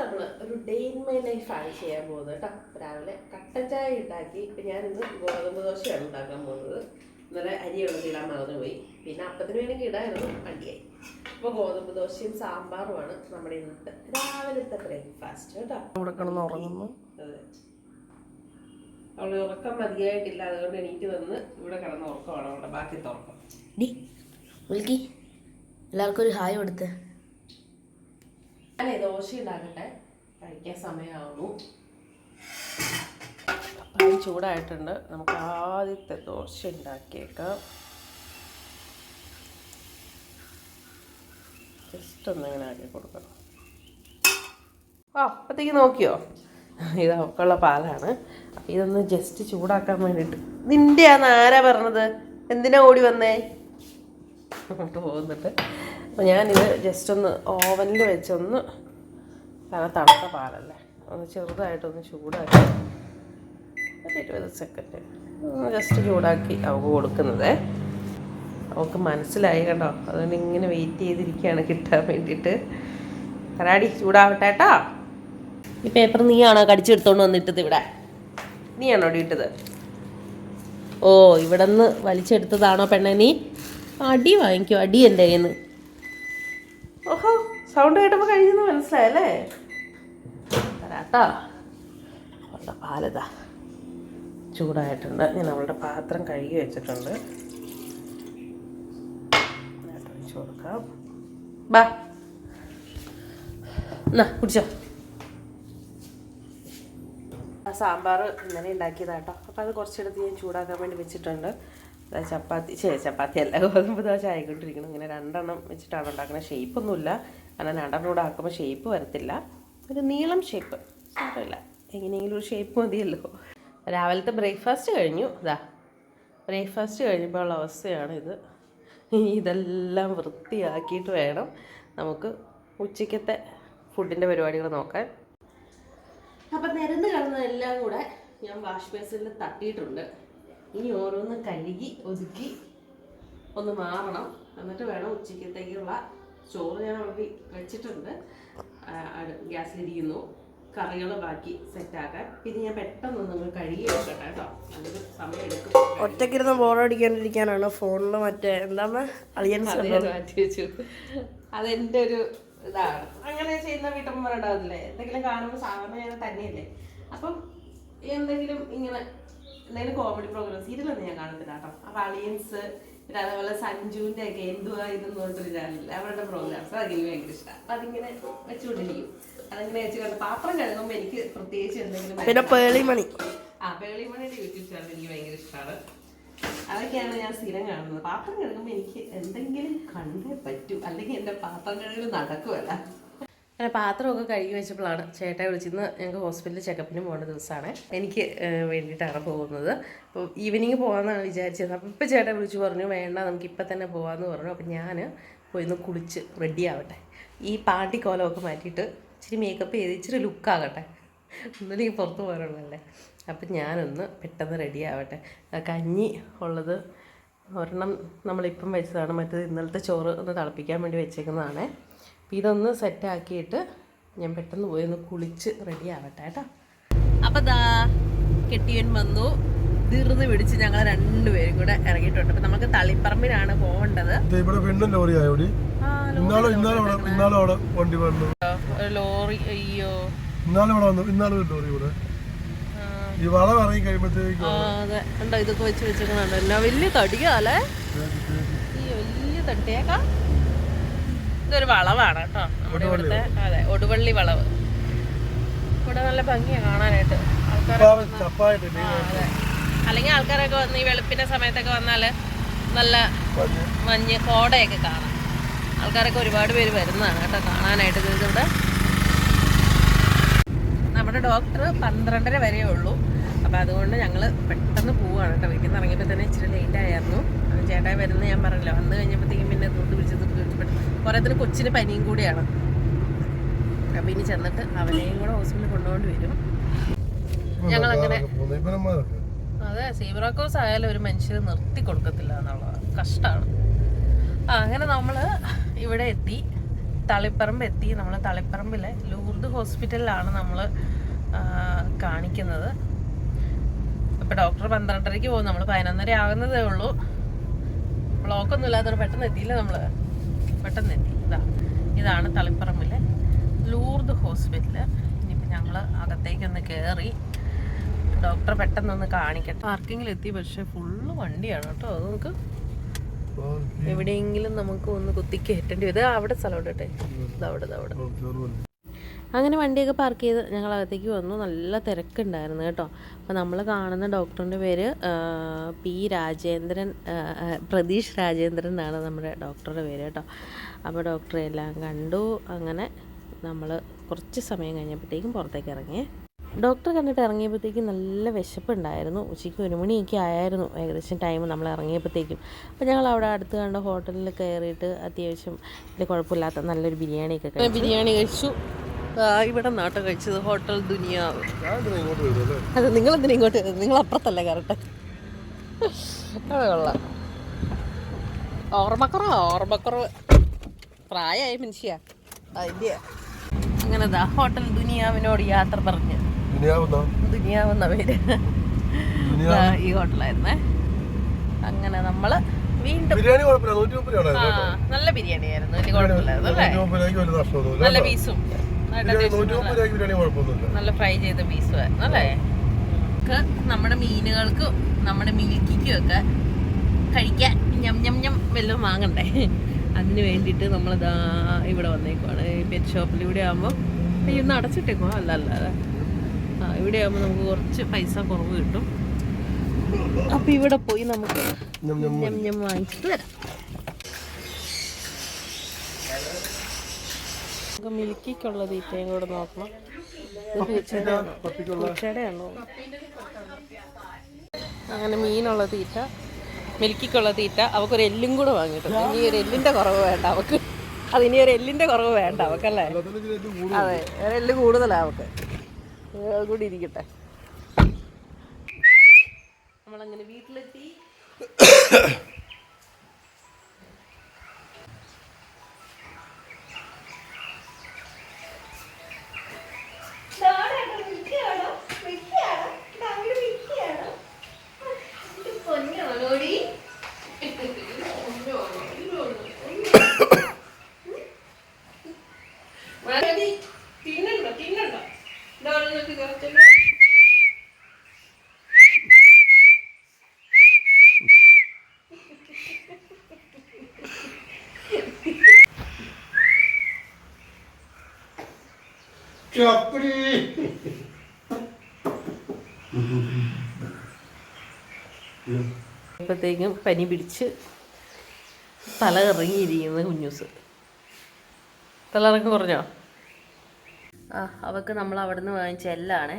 നമ്മൾ ഒരു day in my ലൈഫാണ് ചെയ്യാൻ പോകുന്നത് കേട്ടോ. രാവിലെ കട്ടൻ ചായ ഉണ്ടാക്കി. ഇപ്പം ഞാനിന്ന് ഗോതമ്പ് ദോശയാണ് ഉണ്ടാക്കാൻ പോകുന്നത്. ഇന്നലെ അരി വെള്ളത്തിടാൻ മറന്നുപോയി. പിന്നെ അപ്പത്തിന് വേണമെങ്കിൽ ഇടായിരുന്നു, മടിയായി. അപ്പോൾ ഗോതമ്പ് ദോശയും സാമ്പാറുമാണ് നമ്മുടെ ഇന്നത്തെ രാവിലത്തെ ബ്രേക്ക്ഫാസ്റ്റ് കേട്ടോ. ഇവിടെ കിടന്ന് ഉറങ്ങുന്നു. അതെ, അവൾ ഉറക്കം മതിയായിട്ടില്ല, അതുകൊണ്ട് എണീറ്റ് വന്ന് ഇവിടെ കിടന്ന് ഉറക്കമാണ് അവളുടെ ബാക്കിത്തെ ഉറക്കം. വിളിക്കി എല്ലാവർക്കും ഒരു ഹായ് കൊടുത്ത്. ഞാനേ ദോശ ഉണ്ടാക്കട്ടെ, കഴിക്കാൻ സമയമാവുന്നു. പാൻ ചൂടായിട്ടുണ്ട്. നമുക്ക് ആദ്യത്തെ ദോശ ഉണ്ടാക്കിയേക്കാം. ജസ്റ്റ് ഒന്ന് ഇങ്ങനെ ആക്കി കൊടുക്കണം. അപ്പത്തേക്ക് നോക്കിയോ, ഇത് അവക്കുള്ള പാലാണ്. അപ്പം ഇതൊന്ന് ജസ്റ്റ് ചൂടാക്കാൻ വേണ്ടിയിട്ട്. നിൻ്റെയാന്ന് ആരാ പറഞ്ഞത്? എന്തിനാ ഓടി വന്നേ? അങ്ങോട്ട് പോകുന്നുണ്ട്. അപ്പോൾ ഞാനിത് ജസ്റ്റ് ഒന്ന് ഓവനിൽ വെച്ചൊന്ന്, കാരണം തണുത്ത പാലല്ലേ, ഒന്ന് ചെറുതായിട്ടൊന്ന് ചൂടാക്കി ഒരു 20 സെക്കൻഡ് ഒന്ന് ജസ്റ്റ് ചൂടാക്കി അവൾക്ക് കൊടുക്കുന്നത്. അവൾക്ക് മനസ്സിലായി കണ്ടോ, അതുകൊണ്ട് ഇങ്ങനെ വെയിറ്റ് ചെയ്തിരിക്കുകയാണ് കിട്ടാൻ വേണ്ടിയിട്ട്. കരാടി ചൂടാവട്ടെ കേട്ടോ. ഈ പേപ്പർ നീയാണോ കടിച്ചെടുത്തോണ്ട് വന്നിട്ടത്? ഇവിടെ നീയാണോ ഇവിടെ ഇട്ടത്? ഓ, ഇവിടെ നിന്ന് വലിച്ചെടുത്തതാണോ പെണ്ണെ നീ? അടി വാങ്ങിക്കോ, അടി എൻ്റെ കയ്യിൽ നിന്ന്. ഓഹോ, സൗണ്ട് കേട്ടപ്പോൾ കഴിയുന്നു മനസ്സിലായല്ലേ? തരാട്ടോ. അവളുടെ പാലിതാ ചൂടായിട്ടുണ്ട്. ഞാൻ അവളുടെ പാത്രം കഴുകി വെച്ചിട്ടുണ്ട്. ഒഴിച്ചു കൊടുക്കാം. ബാ, എന്നാ കുടിച്ചോ. ആ സാമ്പാർ ഇന്നലെ ഉണ്ടാക്കിയതാട്ടോ. അപ്പോൾ അത് കുറച്ചെടുത്ത് ഞാൻ ചൂടാക്കാൻ വേണ്ടി വെച്ചിട്ടുണ്ട്. ചപ്പാത്തി അല്ല, ഗോതമ്പ് ദോശ ആയിക്കൊണ്ടിരിക്കണം. ഇങ്ങനെ 2 എണ്ണം വെച്ചിട്ടാണ് ഉണ്ടാക്കുന്നത്. ഷേപ്പൊന്നുമില്ല, കാരണം 2 എണ്ണം കൂടെ ആക്കുമ്പോൾ ഷേപ്പ് വരത്തില്ല. ഒരു നീളം ഷേപ്പ് സാരമില്ല, എങ്ങനെയെങ്കിലും ഒരു ഷേപ്പ് മതിയല്ലോ. രാവിലത്തെ ബ്രേക്ക്ഫാസ്റ്റ് കഴിഞ്ഞു. ബ്രേക്ക്ഫാസ്റ്റ് കഴിഞ്ഞപ്പോൾ ഉള്ള അവസ്ഥയാണ് ഇത്. ഇതെല്ലാം വൃത്തിയാക്കിയിട്ട് വേണം നമുക്ക് ഉച്ചയ്ക്കത്തെ ഫുഡിൻ്റെ പരിപാടികൾ നോക്കാൻ. അപ്പം നിരന്ന് കിടന്നതെല്ലാം കൂടെ ഞാൻ വാഷ് ബേസിനിൽ തട്ടിയിട്ടുണ്ട്. ഇനി ഓരോന്ന് കഴുകി ഒതുക്കി ഒന്ന് മാറണം. എന്നിട്ട് വേണം ഉച്ചയ്ക്കത്തേക്കുള്ള ചോറ് ഞാൻ ഓൾറെഡി വെച്ചിട്ടുണ്ട്, ഗ്യാസിലിരിക്കുന്നു. കറികൾ ബാക്കി സെറ്റാക്കാൻ. പിന്നെ ഞാൻ പെട്ടെന്നൊന്ന് കഴുകി വെക്കട്ടെ കേട്ടോ, അതിന് സമയം എടുക്കും. ഒറ്റക്കിരുന്ന് ബോറടിക്കാണ്ടിരിക്കാനാണ് ഫോണിൽ മറ്റേ എന്താണ് അളിയൻസ് മാറ്റി വെച്ചു. അതെൻ്റെ ഒരു ഇതാണ്. അങ്ങനെ ചെയ്യുന്ന വീട്ടമ്മമാരുണ്ടാവില്ലേ, എന്തെങ്കിലും കാണുമ്പോൾ സാധാരണ ഞാൻ തന്നെയല്ലേ. അപ്പം എന്തെങ്കിലും കോമഡി പ്രോഗ്രാം സീരിയലൊന്നും ഞാൻ കാണത്തില്ല കേട്ടോ. അപ്പോൾ അളിയൻസ്, പിന്നെ അതേപോലെ സഞ്ജുവിൻ്റെ ഒക്കെ എന്തുവാ ഇതെന്ന് പറഞ്ഞിട്ടൊരു ചാനലില്ല, അവരുടെ പ്രോഗ്രാംസ് അതെനിക്ക് ഭയങ്കര ഇഷ്ടമാണ്. അപ്പം അതിങ്ങനെ വെച്ചുകൊണ്ടിരിക്കും. അതങ്ങനെ വെച്ച് കണ്ട് പാത്രം കഴുകുമ്പോൾ എനിക്ക് പ്രത്യേകിച്ച് എന്തെങ്കിലും. പിന്നെ പേളിമണിയുടെ യൂട്യൂബ് ചാനൽ എനിക്ക് ഭയങ്കര ഇഷ്ടമാണ്. അതൊക്കെയാണ് ഞാൻ സ്ഥിരം കാണുന്നത്. പാത്രം കഴുകുമ്പോൾ എനിക്ക് എന്തെങ്കിലും കണ്ടേ പറ്റൂ, അല്ലെങ്കിൽ എൻ്റെ പാത്രം കഴുകൽ നടക്കുമല്ല. അങ്ങനെ പാത്രമൊക്കെ കഴുകി വെച്ചപ്പോഴാണ് ചേട്ടായി വിളിച്ചിരുന്ന്. ഞങ്ങൾക്ക് ഹോസ്പിറ്റലിൽ ചെക്കപ്പിന് പോകേണ്ട ദിവസമാണ്, എനിക്ക് വേണ്ടിയിട്ടാണ് പോകുന്നത്. അപ്പോൾ ഈവനിങ് പോകാമെന്നാണ് വിചാരിച്ചത്. അപ്പോൾ ഇപ്പോൾ ചേട്ടായി വിളിച്ച് പറഞ്ഞു വേണ്ട, നമുക്ക് ഇപ്പം തന്നെ പോകാമെന്ന് പറഞ്ഞു. അപ്പോൾ ഞാൻ പോയിന്ന് കുളിച്ച് റെഡി ആവട്ടെ. ഈ പാട്ടിക്കോലമൊക്കെ മാറ്റിയിട്ട് ഇച്ചിരി മേക്കപ്പ് ചെയ്ത് ഇച്ചിരി ലുക്കാകട്ടെ, ഒന്നില്ലെങ്കിൽ പുറത്ത് പോകാനുള്ളതല്ലേ. അപ്പം ഞാനൊന്ന് പെട്ടെന്ന് റെഡി ആവട്ടെ. കഞ്ഞി ഉള്ളത് ഒരെണ്ണം നമ്മളിപ്പം വെച്ചതാണ്, മറ്റേത് ഇന്നലത്തെ ചോറ് ഒന്ന് തിളപ്പിക്കാൻ വേണ്ടി വെച്ചേക്കുന്നതാണ്. അപ്പം ഇതൊന്ന് സെറ്റാക്കിയിട്ട് ഞാൻ പെട്ടെന്ന് പോയി ഒന്ന് കുളിച്ച് റെഡി ആവട്ടെ കേട്ടോ. അപ്പം ദാ കെട്ടിയൻ വന്നു, ധൃതി പിടിച്ച് ഞങ്ങൾ 2 പേരും കൂടെ ഇറങ്ങിയിട്ടുണ്ട്. അപ്പം നമുക്ക് തളിപ്പറമ്പിലാണ് പോകേണ്ടത്. ലോറി, അയ്യോ അതെ ഉണ്ടോ, ഇതൊക്കെ വെച്ച് വെച്ചിട്ടുണ്ടോ. എന്നാ വലിയ തടിയാലേ, ഈ വലിയ തട്ടിയേക്കാം. ഇതൊരു വളവാണ് കേട്ടോ, നമ്മുടെ ഇവിടുത്തെ. അതെ, ഒടുവള്ളി വളവ്. ഇവിടെ നല്ല ഭംഗിയാണ് കാണാനായിട്ട്. അതെ, അല്ലെങ്കിൽ ആൾക്കാരൊക്കെ വന്ന് ഈ വെളുപ്പിന്റെ സമയത്തൊക്കെ വന്നാൽ നല്ല മഞ്ഞ് കോടയൊക്കെ കാണാം. ആൾക്കാരൊക്കെ ഒരുപാട് പേര് വരുന്നതാണ് കേട്ടോ കാണാനായിട്ട്. ഇതിവിടെ നമ്മുടെ ഡോക്ടർ 12:30 വരെ ഉള്ളൂ. അപ്പോൾ അതുകൊണ്ട് ഞങ്ങൾ പെട്ടെന്ന് പോവുകയാണ് കേട്ടോ. വീട്ടിൽ നിന്ന് ഇറങ്ങിയപ്പോൾ തന്നെ ഇച്ചിരി ലേറ്റ് ആയിരുന്നു. ചേട്ടായി വരുന്നത് ഞാൻ പറഞ്ഞല്ലോ. വന്ന് കഴിഞ്ഞപ്പോഴത്തേക്കും പിന്നെ തൊട്ട് പിടിച്ചത് കുറേത്തിന് കൊച്ചിന് പനിയും കൂടിയാണ്. അപ്പോൾ ഇനി ചെന്നിട്ട് അവനെയും കൂടെ ഹോസ്പിറ്റലിൽ കൊണ്ടുപോകേണ്ടി വരും. ഞങ്ങളങ്ങനെ അതെ, സീബ്ര ക്രോസ് ആയാലും ഒരു മനുഷ്യർ നിർത്തി കൊടുക്കത്തില്ല എന്നുള്ളതാണ്, കഷ്ടമാണ്. അങ്ങനെ നമ്മൾ ഇവിടെ എത്തി. തളിപ്പറമ്പ് എത്തി. നമ്മൾ തളിപ്പറമ്പിലെ ലൂർദ് ഹോസ്പിറ്റലിലാണ് നമ്മൾ കാണിക്കുന്നത്. ഇപ്പം ഡോക്ടർ 12:30 പോകും, നമ്മൾ 11:30 ആകുന്നതേ ഉള്ളൂ. ബ്ലോക്കൊന്നും ഇല്ലാത്തതുകൊണ്ട് പെട്ടെന്ന് എത്തിയില്ല. നമ്മൾ പെട്ടെന്ന് എത്തി. ഇതാണ് തളിപ്പറമ്പിലെ ലൂർദ് ഹോസ്പിറ്റല്. ഇനിയിപ്പോൾ ഞങ്ങൾ അകത്തേക്കൊന്ന് കയറി ഡോക്ടറെ പെട്ടെന്നൊന്ന് കാണിക്കട്ടെ. പാർക്കിങ്ങിലെത്തി, പക്ഷെ ഫുള്ള് വണ്ടിയാണ് കേട്ടോ. അത് നമുക്ക് എവിടെയെങ്കിലും നമുക്ക് ഒന്ന് കുത്തി കയറ്റേണ്ടി വരും. അവിടെ സ്ഥലമുണ്ട് കേട്ടെ, ഇതവിടെ. അങ്ങനെ വണ്ടിയൊക്കെ പാർക്ക് ചെയ്ത് ഞങ്ങൾ അകത്തേക്ക് വന്നു. നല്ല തിരക്കുണ്ടായിരുന്നു കേട്ടോ. അപ്പോൾ നമ്മൾ കാണുന്ന ഡോക്ടറിൻ്റെ പേര് പ്രതീഷ് രാജേന്ദ്രൻ എന്നാണ് നമ്മുടെ ഡോക്ടറുടെ പേര് കേട്ടോ. അപ്പോൾ ഡോക്ടറെ എല്ലാം കണ്ടു. അങ്ങനെ നമ്മൾ കുറച്ച് സമയം കഴിഞ്ഞപ്പോഴത്തേക്കും പുറത്തേക്ക് ഇറങ്ങി. ഡോക്ടറെ കണ്ടിട്ട് ഇറങ്ങിയപ്പോഴത്തേക്കും നല്ല വിശപ്പുണ്ടായിരുന്നു. ഉച്ചയ്ക്ക് 1 മണിയൊക്കെ ആയിരുന്നു ഏകദേശം ടൈം നമ്മൾ ഇറങ്ങിയപ്പോഴത്തേക്കും. അപ്പോൾ ഞങ്ങൾ അവിടെ അടുത്ത് കണ്ട ഹോട്ടലിൽ കയറിയിട്ട് അത്യാവശ്യം കുഴപ്പമില്ലാത്ത നല്ലൊരു ബിരിയാണിയൊക്കെ കഴിച്ചു. ബിരിയാണി കഴിച്ചു. ഇവിടെ നാട്ടം കഴിച്ചത് ഹോട്ടൽ ദുനിയാവ്. അത് നിങ്ങളെന്തിനാ ഇങ്ങോട്ട് വരുന്നത്? നിങ്ങൾ അപ്പുറത്തല്ലേ കറക്റ്റ്. അത് കൊള്ളാം. ഓർമ്മക്കുറവ് പ്രായമായ മനുഷ്യ അതിൻ്റെ. അങ്ങനെ ഹോട്ടൽ ദുനിയാവിനോട് യാത്ര പറഞ്ഞ് ദുനിയാവെന്ന പേര് ഈ ഹോട്ടലായിരുന്നേ. അങ്ങനെ നമ്മള് വീണ്ടും നല്ല ബിരിയാണി ആയിരുന്നു, വലിയ കുഴപ്പമില്ലായിരുന്നു അല്ലേ. നല്ല പീസും നല്ല ഫ്രൈ ചെയ്ത പീസും ആയിരുന്നു അല്ലേ. നമ്മുടെ മീനുകൾക്കും നമ്മുടെ മിൽക്കിക്കും ഒക്കെ കഴിക്കാൻ ഞം വല്ലതും വാങ്ങണ്ടേ. അതിന് വേണ്ടിയിട്ട് നമ്മളിതാ ഇവിടെ വന്നേക്കുവാണ്. പെറ്റ് ഷോപ്പിൽ ഇവിടെ ആകുമ്പോൾ ഇന്ന് അടച്ചിട്ടേക്കുവാ. അല്ല ഇവിടെ ആകുമ്പോൾ നമുക്ക് കുറച്ച് പൈസ കുറവ് കിട്ടും. അപ്പം ഇവിടെ പോയി നമുക്ക് ഞം വാങ്ങിച്ചിട്ട് വരാം. നമുക്ക് മിൽക്കിക്കുള്ള തീറ്റയും കൂടെ നോക്കണം. പൂച്ചയുടെയാണോ? അങ്ങനെ മീനുള്ള തീറ്റ, മിൽക്കിക്കുള്ള തീറ്റ. അവക്കൊരു എല്ലും കൂടെ വാങ്ങിയിട്ടുണ്ട്. ഇനി ഒരു എല്ലിൻ്റെ കുറവ് വേണ്ട അവക്ക്. അതിനി ഒരു എല്ലിൻ്റെ കുറവ് വേണ്ട അവക്കല്ലേ. അതെ, ഒരു എല്ല് കൂടുതലാണ് അവക്ക്. അത് കൂടി ഇരിക്കട്ടെ. നമ്മളങ്ങനെ വീട്ടിലെത്തി. ഇപ്പോഴത്തേക്കും പനി പിടിച്ച് തല ഇറങ്ങിയിരിക്കുന്നത് കുഞ്ഞൂസ്. തലയിറക്കം കുറഞ്ഞോ? അവൾക്ക് നമ്മൾ അവിടെ നിന്ന് വാങ്ങിച്ച എല്ലാണേ.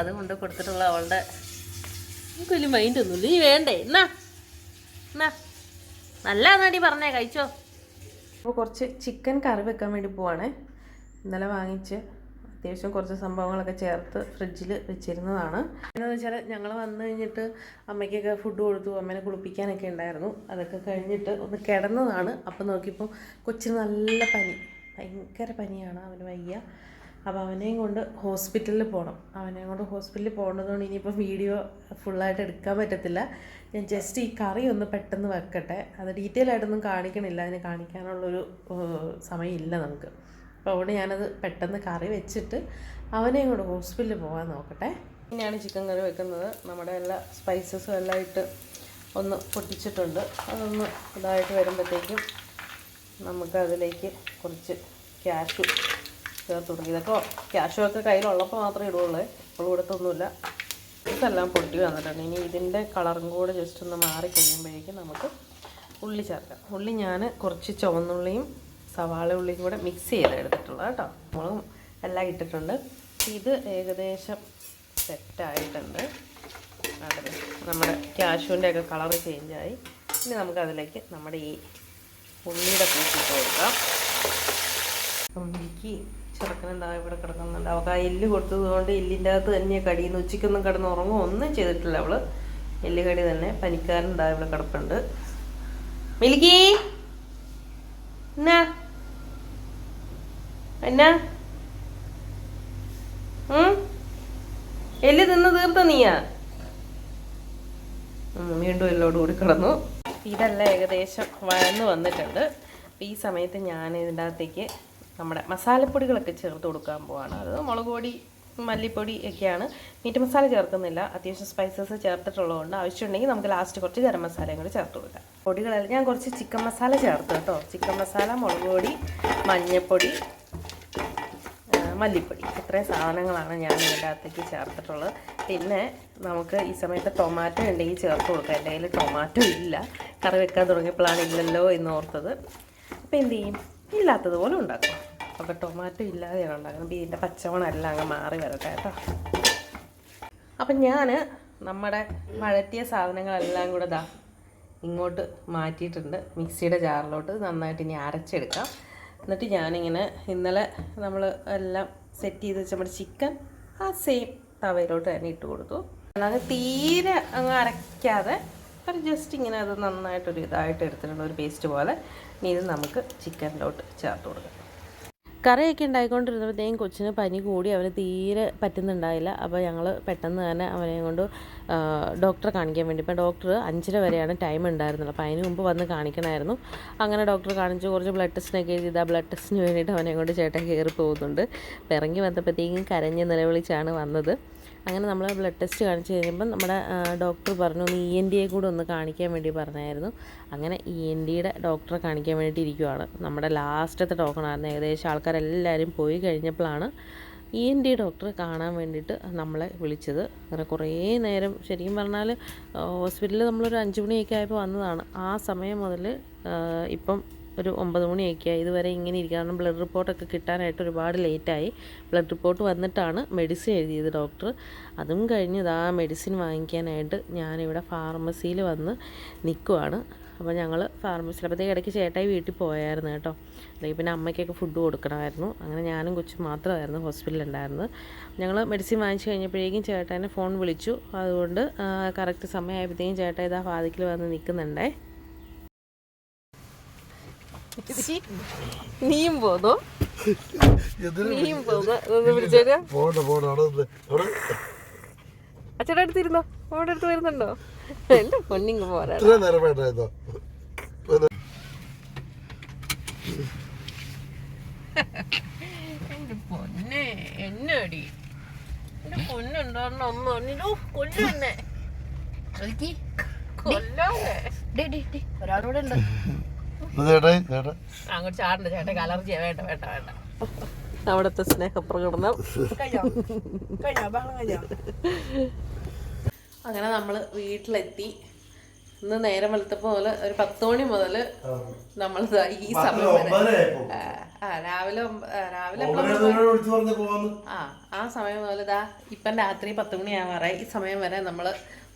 അത് കൊണ്ട് കൊടുത്തിട്ടുള്ള അവളുടെ നമുക്ക് വലിയ മൈൻഡൊന്നുമില്ല. നീ വേണ്ടേ? എന്നാ നല്ല നാടി പറഞ്ഞേ, കഴിച്ചോ. അപ്പോൾ കുറച്ച് ചിക്കൻ കറി വെക്കാൻ വേണ്ടി പോവാണേ. ഇന്നലെ വാങ്ങിച്ച് അത്യാവശ്യം കുറച്ച് സംഭവങ്ങളൊക്കെ ചേർത്ത് ഫ്രിഡ്ജിൽ വെച്ചിരുന്നതാണ്. എന്താണെന്ന് വെച്ചാൽ ഞങ്ങൾ വന്നു കഴിഞ്ഞിട്ട് അമ്മയ്ക്കൊക്കെ ഫുഡ് കൊടുത്തു. അമ്മേനെ കുളിപ്പിക്കാനൊക്കെ ഉണ്ടായിരുന്നു. അതൊക്കെ കഴിഞ്ഞിട്ട് ഒന്ന് കിടന്നതാണ്. അപ്പം നോക്കിയപ്പോൾ കൊച്ചിന് നല്ല പനി, ഭയങ്കര പനിയാണ്. അവന് വയ്യ. അപ്പോൾ അവനെയും കൊണ്ട് ഹോസ്പിറ്റലിൽ പോകണം. അവനെയും കൊണ്ട് ഹോസ്പിറ്റലിൽ പോകേണ്ടതുകൊണ്ട് ഇനിയിപ്പോൾ വീഡിയോ ഫുള്ളായിട്ട് എടുക്കാൻ പറ്റത്തില്ല. ഞാൻ ജസ്റ്റ് ഈ കറി ഒന്ന് പെട്ടെന്ന് വെക്കട്ടെ. അത് ഡീറ്റെയിൽ ആയിട്ടൊന്നും കാണിക്കണില്ല, അതിന് കാണിക്കാനുള്ളൊരു സമയമില്ല നമുക്ക്. അപ്പോൾ അവിടെ ഞാനത് പെട്ടെന്ന് കറി വെച്ചിട്ട് അവനെയും കൊണ്ട് ഹോസ്പിറ്റലിൽ പോകാൻ നോക്കട്ടെ. ഇനിയാണ് ചിക്കൻ കറി വെക്കുന്നത്. നമ്മുടെ എല്ലാ സ്പൈസസും എല്ലാം ഇട്ട് ഒന്ന് പൊട്ടിച്ചിട്ടുണ്ട്. അതൊന്ന് ഇതായിട്ട് വരുമ്പോഴത്തേക്കും നമുക്ക് അതിലേക്ക് കുറച്ച് ക്യാഷു ചേർത്ത് കൊടുക്കും. ഇതൊക്കെ ക്യാഷുമൊക്കെ കയ്യിലുള്ളപ്പോൾ മാത്രമേ ഇടുകയുള്ളൂ, ഇപ്പോൾ കൊടുത്തൊന്നുമില്ല. ഇതെല്ലാം പൊട്ടി വന്നിട്ടുണ്ട്. ഇനി ഇതിൻ്റെ കളറും കൂടെ ജസ്റ്റ് ഒന്ന് മാറി കഴിയുമ്പോഴേക്കും നമുക്ക് ഉള്ളി ചേർക്കാം. ഉള്ളി ഞാൻ കുറച്ച് ചുവന്നുള്ളിയും സവാള ഉള്ളിയും കൂടെ മിക്സ് ചെയ്ത് എടുത്തിട്ടുള്ളത് കേട്ടോ. മുളകും എല്ലാം ഇട്ടിട്ടുണ്ട്. ഇത് ഏകദേശം സെറ്റായിട്ടുണ്ട്. അവിടെ നമ്മുടെ ക്യാഷുവിൻ്റെ ഒക്കെ കളറ് ചേഞ്ചായി. ഇനി നമുക്കതിലേക്ക് നമ്മുടെ ഈ ഉള്ളിയുടെ കൂട്ടിട്ട് കൊടുക്കാം. ഉള്ളിക്ക് ചെറുക്കനെന്താ ഇവിടെ കിടക്കുന്നുണ്ട്. അവൾക്ക് ആ എല്ല് കൊടുത്തതുകൊണ്ട് എല്ലിൻ്റെ അകത്ത് തന്നെ കടിയുന്നു. ഉച്ചയ്ക്കൊന്നും കിടന്ന് ഉറങ്ങും ഒന്നും ചെയ്തിട്ടില്ല അവൾ. എല്ല് കടി തന്നെ. പനിക്കാരനുണ്ടാ ഇവിടെ കിടപ്പുണ്ട്. മിൽക്കി എന്നാ എന്നാ എല്ല് തിന്ന് തീർത്ത നീയാ? വീണ്ടും എല്ലോട് കൂടി കിടന്നു. ഇതെല്ലാം ഏകദേശം വഴന്ന് വന്നിട്ടുണ്ട്. അപ്പോൾ ഈ സമയത്ത് ഞാൻ ഇതിൻ്റെ അകത്തേക്ക് നമ്മുടെ മസാലപ്പൊടികളൊക്കെ ചേർത്ത് കൊടുക്കാൻ പോവാണ്. അത് മുളക് പൊടി, മല്ലിപ്പൊടി ഒക്കെയാണ്. മീറ്റ് മസാല ചേർക്കുന്നില്ല. അത്യാവശ്യം സ്പൈസസ് ചേർത്തിട്ടുള്ളതുകൊണ്ട് ആവശ്യമുണ്ടെങ്കിൽ നമുക്ക് ലാസ്റ്റ് കുറച്ച് ഗരം മസാലയും കൂടി ചേർത്ത് കൊടുക്കാം. പൊടികളെല്ലാം ഞാൻ കുറച്ച് ചിക്കൻ മസാല ചേർത്ത് കേട്ടോ. ചിക്കൻ മസാല, മുളക് പൊടി, മഞ്ഞൾപ്പൊടി, മല്ലിപ്പൊടി, ഇത്രയും സാധനങ്ങളാണ് ഞാൻ ഇതിൻ്റെ അകത്തേക്ക് ചേർത്തിട്ടുള്ളത്. പിന്നെ നമുക്ക് ഈ സമയത്ത് ടൊമാറ്റോ ഉണ്ടെങ്കിൽ ചേർത്ത് കൊടുക്കാം. എൻ്റെ കയ്യിൽ ടൊമാറ്റോ ഇല്ല. കറി വെക്കാൻ തുടങ്ങിയപ്പോഴാണ് ഇല്ലല്ലോ എന്ന് ഓർത്തത്. അപ്പോൾ എന്ത് ചെയ്യും, ഇല്ലാത്തതുപോലെ ഉണ്ടാക്കും. അപ്പോൾ ടൊമാറ്റോ ഇല്ലാതെയാണ് ഉണ്ടാക്കുന്നത്. അപ്പോൾ ഇതിൻ്റെ പച്ചമണമെല്ലാം അങ്ങ് മാറി വരട്ടെ കേട്ടോ. അപ്പം ഞാൻ നമ്മുടെ വഴറ്റിയ സാധനങ്ങളെല്ലാം കൂടെ ഇങ്ങോട്ട് മാറ്റിയിട്ടുണ്ട്. മിക്സിയുടെ ജാറിലോട്ട് നന്നായിട്ട് ഇനി അരച്ചെടുക്കാം. എന്നിട്ട് ഞാനിങ്ങനെ ഇന്നലെ നമ്മൾ എല്ലാം സെറ്റ് ചെയ്ത് വെച്ച നമ്മുടെ ചിക്കൻ ആ സെയിം തവയിലോട്ട് തന്നെ ഇട്ട് കൊടുത്തു. അല്ലാതെ തീരെ അങ്ങ് അരയ്ക്കാതെ ഒരു ജസ്റ്റ് ഇങ്ങനെ അത് നന്നായിട്ടൊരു ഇതായിട്ട് എടുത്തിട്ടുണ്ട്, ഒരു പേസ്റ്റ് പോലെ. ഇനി ഇത് നമുക്ക് ചിക്കനിലോട്ട് ചേർത്ത് കൊടുക്കാം. കറിയൊക്കെ ഉണ്ടായിക്കൊണ്ടിരുന്നപ്പോഴത്തേക്കും കൊച്ചിന് പനി കൂടി, അവന് തീരെ പറ്റുന്നുണ്ടായില്ല. അപ്പോൾ ഞങ്ങൾ പെട്ടെന്ന് തന്നെ അവനെ കൊണ്ട് ഡോക്ടറെ കാണിക്കാൻ വേണ്ടി. ഇപ്പോൾ ഡോക്ടർ 5:30 വരെയാണ് ടൈം ഉണ്ടായിരുന്നുള്ളൂ. അപ്പോൾ അതിന് മുമ്പ് വന്ന് കാണിക്കണമായിരുന്നു. അങ്ങനെ ഡോക്ടറെ കാണിച്ചു, കുറച്ച് ബ്ലഡ് ടെസ്റ്റിനൊക്കെ എഴുതി. ആ ബ്ലഡ് ടെസ്റ്റിന് വേണ്ടിയിട്ട് അവനെ കൊണ്ട് ചേട്ടൻ കയറി പോകുന്നുണ്ട്. അപ്പോൾ ഇറങ്ങി വന്നപ്പോഴത്തേക്കും കരഞ്ഞ് നിലവിളിച്ചാണ് വന്നത്. അങ്ങനെ നമ്മൾ ബ്ലഡ് ടെസ്റ്റ് കാണിച്ച് കഴിയുമ്പം നമ്മുടെ ഡോക്ടർ പറഞ്ഞു ഒന്ന് ENT കൂടെ ഒന്ന് കാണിക്കാൻ വേണ്ടി പറഞ്ഞായിരുന്നു. അങ്ങനെ ENTയുടെ ഡോക്ടറെ കാണിക്കാൻ വേണ്ടിയിട്ട് ഇരിക്കുവാണ്. നമ്മുടെ ലാസ്റ്റത്തെ ടോക്കണായിരുന്നു. ഏകദേശം ആൾക്കാരെല്ലാവരും പോയി കഴിഞ്ഞപ്പോഴാണ് ENT ഡോക്ടറെ കാണാൻ വേണ്ടിയിട്ട് നമ്മളെ വിളിച്ചത്. അങ്ങനെ കുറേ നേരം, ശരിക്കും പറഞ്ഞാൽ ഹോസ്പിറ്റലിൽ നമ്മളൊരു 5 മണിയൊക്കെ ആയപ്പോൾ വന്നതാണ്. ആ സമയം മുതൽ ഇപ്പം ഒരു 9 മണിയൊക്കെ ആയി. ഇതുവരെ ഇങ്ങനെ ഇരിക്കുക. കാരണം ബ്ലഡ് റിപ്പോർട്ടൊക്കെ കിട്ടാനായിട്ട് ഒരുപാട് ലേറ്റായി. ബ്ലഡ് റിപ്പോർട്ട് വന്നിട്ടാണ് മെഡിസിൻ എഴുതിയത് ഡോക്ടർ. അതും കഴിഞ്ഞ് മെഡിസിൻ വാങ്ങിക്കാനായിട്ട് ഞാനിവിടെ ഫാർമസിയിൽ വന്ന് നിൽക്കുവാണ്. അപ്പോൾ ഞങ്ങൾ ഫാർമസിയിൽ, അപ്പോഴത്തേക്ക് ഇടയ്ക്ക് ചേട്ടായി വീട്ടിൽ പോയായിരുന്നു കേട്ടോ. അല്ലെങ്കിൽ പിന്നെ അമ്മയ്ക്കൊക്കെ ഫുഡ് കൊടുക്കണമായിരുന്നു. അങ്ങനെ ഞാനും കൊച്ചും മാത്രമായിരുന്നു ഹോസ്പിറ്റലിൽ ഉണ്ടായിരുന്നത്. ഞങ്ങൾ മെഡിസിൻ വാങ്ങിച്ച് കഴിഞ്ഞപ്പോഴേക്കും ചേട്ടാനെ ഫോൺ വിളിച്ചു. അതുകൊണ്ട് കറക്റ്റ് സമയമായപ്പോഴത്തേക്കും ചേട്ടാ ഇതാ വാതിക്കൽ വന്ന് നിൽക്കുന്നുണ്ടേ. നീയും പോന്നോ? നീയും പോന്നോ? വിളിച്ചേരാ അച്ഛടെ അടുത്തിരുന്നോ? അവിടെ അടുത്ത് വരുന്നുണ്ടോ? എന്റെ പൊന്നിങ് പോരാ. എന്റെ പൊന്നെ എന്നടി, എന്റെ പൊന്നുണ്ടായിരുന്ന ഒന്നും ഒന്നിനോ കൊല്ലുന്നെ, കൊല്ലാതെ. ഒരാളൂടെ ഉണ്ട്. അങ്ങോട്ട് ചാടണ്ട ചേട്ടൻ, അലർജിയാ. വേണ്ട വേണ്ട വേണ്ട. അവിടുത്തെ സ്നേഹപ്രകടനം. അങ്ങനെ നമ്മൾ വീട്ടിലെത്തി. ഇന്ന് നേരം വെളുത്തപ്പോ മുതൽ ഒരു 10 മണി മുതൽ നമ്മൾ ഈ സമയം വരെ രാവിലെ ആ സമയം മുതൽ ഇപ്പം രാത്രി 10 മണിയാവാറായി. ഈ സമയം വരെ നമ്മൾ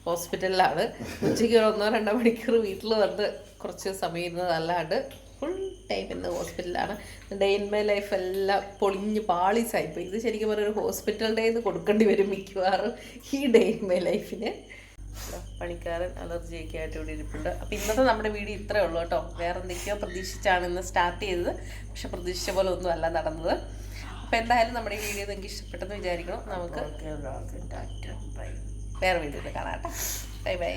ഹോസ്പിറ്റലിലാണ്. ഉച്ചയ്ക്ക് ഒരു 1-2 മണിക്കൂർ വീട്ടിൽ വന്ന് കുറച്ച് സമയം ഇരുന്നതല്ലാണ്ട് ഫുൾ ടൈം ഇന്ന് ഹോസ്പിറ്റലിലാണ്. ഡേ ഇൻ മൈ ലൈഫ് എല്ലാം പൊളിഞ്ഞ് പാളീസായിപ്പോയി. ഇത് ശരിക്കും പറഞ്ഞൊരു ഹോസ്പിറ്റൽ ഡേ എന്ന് കൊടുക്കേണ്ടി വരും മിക്കവാറും ഈ ഡേ ഇൻ മൈ ലൈഫിന്. പണിക്കാരൻ അലർജിയൊക്കെ ആയിട്ട് ഇവിടെ ഇരിപ്പുണ്ട്. അപ്പോൾ ഇന്നത്തെ നമ്മുടെ വീഡിയോ ഇത്രയേ ഉള്ളൂ കേട്ടോ. വേറെ എന്തൊക്കെയോ പ്രതീക്ഷിച്ചാണ് ഇന്ന് സ്റ്റാർട്ട് ചെയ്തത്. പക്ഷെ പ്രതീക്ഷിച്ച പോലെ ഒന്നും അല്ല നടന്നത്. അപ്പോൾ എന്തായാലും നമ്മുടെ ഈ വീഡിയോ നിങ്ങൾക്ക് ഇഷ്ടപ്പെട്ടെന്ന് വിചാരിക്കണം. നമുക്ക് വേറെ വീഡിയോയിൽ കാണാം കേട്ടോ. Bye bye.